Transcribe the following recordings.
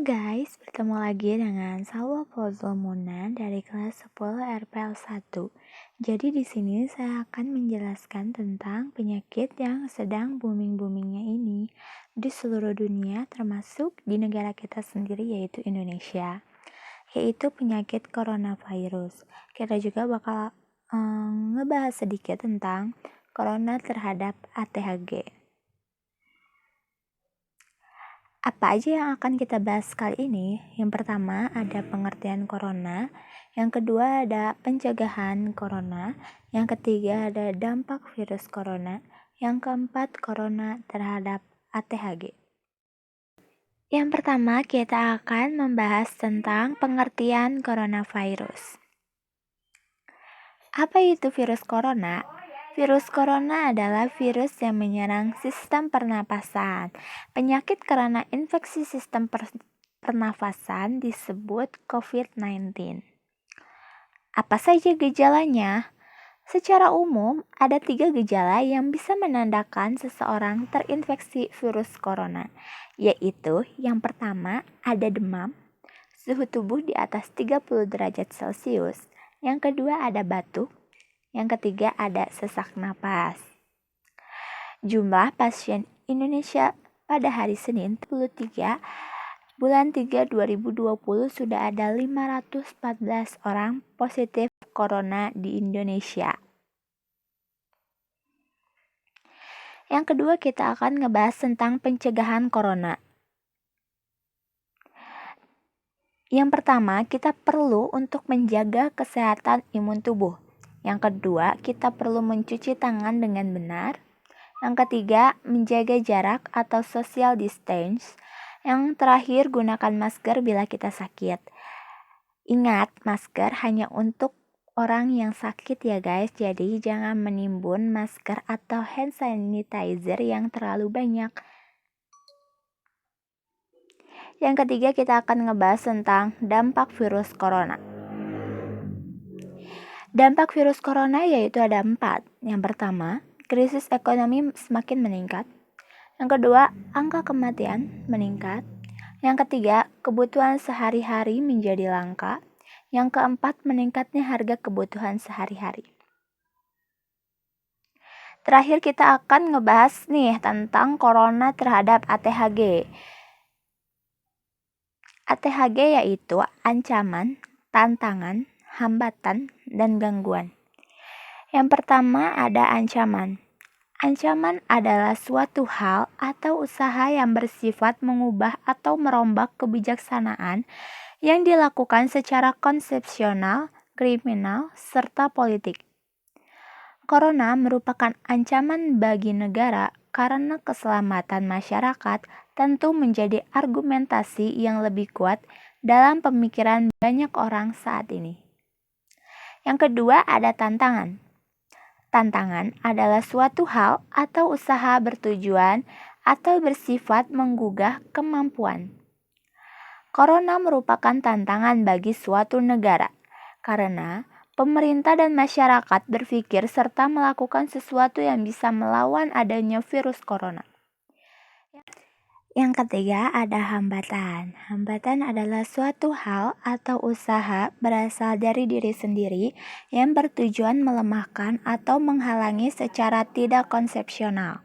guys, bertemu lagi dengan Salwa Fauzel Muna dari kelas 10 RPL 1. Jadi di sini saya akan menjelaskan tentang penyakit yang sedang booming-boomingnya ini di seluruh dunia termasuk di negara kita sendiri yaitu Indonesia, yaitu penyakit coronavirus. Kita juga bakal ngebahas sedikit tentang corona terhadap ATHG. Apa aja yang akan kita bahas kali ini? Yang pertama ada pengertian corona, yang kedua ada pencegahan corona, yang ketiga ada dampak virus corona, yang keempat corona terhadap ATHG. Yang pertama kita akan membahas tentang pengertian coronavirus. Apa itu virus corona? Virus corona adalah virus yang menyerang sistem pernapasan. Penyakit karena infeksi sistem pernafasan disebut COVID-19. Apa saja gejalanya? Secara umum, ada 3 gejala yang bisa menandakan seseorang terinfeksi virus corona, yaitu yang pertama ada demam, suhu tubuh di atas 30 derajat Celcius, yang kedua ada batuk, yang ketiga ada sesak napas. Jumlah pasien Indonesia pada hari Senin 23 bulan 3 2020 sudah ada 514 orang positif corona di Indonesia. Yang kedua kita akan ngebahas tentang pencegahan corona. Yang pertama kita perlu untuk menjaga kesehatan imun tubuh. Yang kedua, kita perlu mencuci tangan dengan benar. Yang ketiga, menjaga jarak atau social distance. Yang terakhir, gunakan masker bila kita sakit. Ingat, masker hanya untuk orang yang sakit ya guys. Jadi jangan menimbun masker atau hand sanitizer yang terlalu banyak. Yang ketiga, kita akan ngebahas tentang dampak virus corona. Dampak virus corona yaitu ada 4. Yang pertama, krisis ekonomi semakin meningkat. Yang kedua, angka kematian meningkat. Yang ketiga, kebutuhan sehari-hari menjadi langka. Yang keempat, meningkatnya harga kebutuhan sehari-hari. Terakhir kita akan ngebahas nih tentang corona terhadap ATHG. ATHG yaitu ancaman, tantangan, hambatan, dan gangguan. Yang pertama ada ancaman. Ancaman adalah suatu hal atau usaha yang bersifat mengubah atau merombak kebijaksanaan yang dilakukan secara konsepsional, kriminal, serta politik. Corona merupakan ancaman bagi negara karena keselamatan masyarakat tentu menjadi argumentasi yang lebih kuat dalam pemikiran banyak orang saat ini. Yang kedua ada tantangan. Tantangan adalah suatu hal atau usaha bertujuan atau bersifat menggugah kemampuan. Corona merupakan tantangan bagi suatu negara karena pemerintah dan masyarakat berpikir serta melakukan sesuatu yang bisa melawan adanya virus corona. Yang ketiga ada hambatan. Hambatan adalah suatu hal atau usaha berasal dari diri sendiri yang bertujuan melemahkan atau menghalangi secara tidak konsepsional.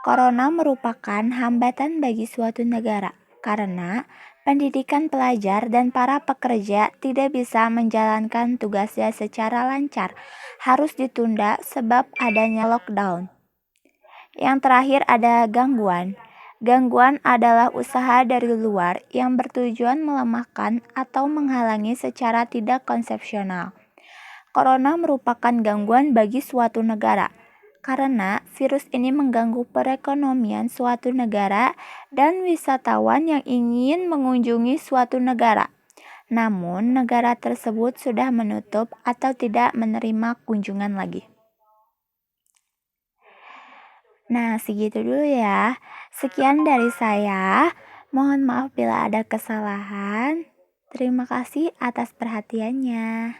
Corona merupakan hambatan bagi suatu negara karena pendidikan pelajar dan para pekerja tidak bisa menjalankan tugasnya secara lancar, harus ditunda sebab adanya lockdown. Yang terakhir ada gangguan. Gangguan adalah usaha dari luar yang bertujuan melemahkan atau menghalangi secara tidak konsepsional. Corona merupakan gangguan bagi suatu negara karena virus ini mengganggu perekonomian suatu negara dan wisatawan yang ingin mengunjungi suatu negara. Namun, negara tersebut sudah menutup atau tidak menerima kunjungan lagi. Nah, segitu dulu ya. Sekian dari saya. Mohon maaf bila ada kesalahan. Terima kasih atas perhatiannya.